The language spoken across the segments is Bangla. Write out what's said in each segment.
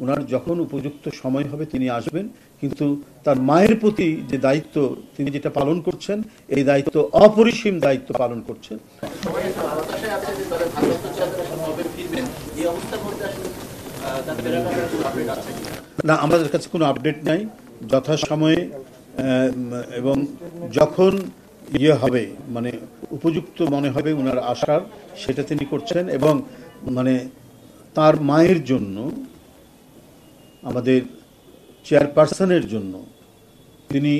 ওনার যখন উপযুক্ত সময় হবে তিনি আসবেন, কিন্তু তার মায়ের প্রতি যে দায়িত্ব তিনি যেটা পালন করছেন, এই দায়িত্ব অপরিসীম দায়িত্ব পালন করছেন। না, আমাদের কাছে কোনো আপডেট নাই। যথাসময়ে এবং যখন হবে, মানে উপযুক্ত মনে হবে ওনার আসার, সেটা তিনি করছেন। এবং মানে তার মায়ের জন্য, আমাদের চেয়ারপারসনের জন্য তিনি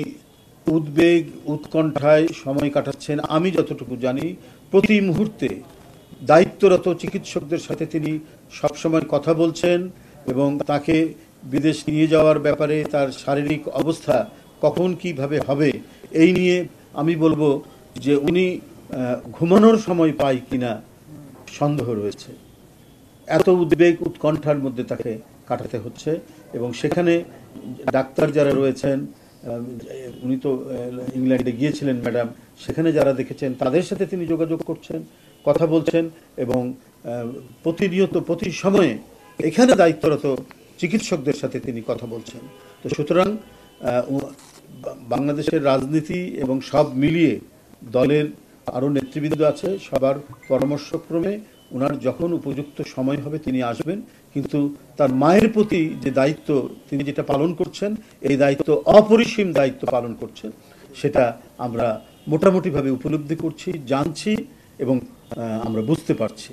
উদ্বেগ উৎকণ্ঠায় সময় কাটাচ্ছেন। আমি যতটুকু জানি প্রতি মুহূর্তে দায়িত্বরত চিকিৎসকদের সাথে তিনি সবসময় কথা বলছেন এবং তাকে বিদেশ নিয়ে যাওয়ার ব্যাপারে তার শারীরিক অবস্থা কখন কিভাবে হবে এই নিয়ে আমি বলবো যে উনি ঘুমানোর সময় পায় কিনা সন্দেহ রয়েছে। এত উদ্বেগ উৎকণ্ঠার মধ্যে তাকে কাটাতে হচ্ছে। এবং সেখানে ডাক্তার যারা রয়েছেন, উনি তো ইংল্যান্ডে গিয়েছিলেন ম্যাডাম, সেখানে যারা দেখেছেন তাদের সাথে তিনি যোগাযোগ করছেন, কথা বলছেন এবং প্রতিনিয়ত প্রতি সময়ে এখানে দায়িত্বরত চিকিৎসকদের সাথে তিনি কথা বলছেন। তো সুতরাং বাংলাদেশের রাজনীতি এবং সব মিলিয়ে দলের আরও নেতৃবৃন্দ আছে, সবার পরামর্শক্রমে ওনার যখন উপযুক্ত সময় হবে তিনি আসবেন, কিন্তু তার মায়ের প্রতি যে দায়িত্ব তিনি যেটা পালন করছেন, এই দায়িত্ব অপরিসীম দায়িত্ব পালন করছেন, সেটা আমরা মোটামুটিভাবে উপলব্ধি করছি, জানছি এবং আমরা বুঝতে পারছি।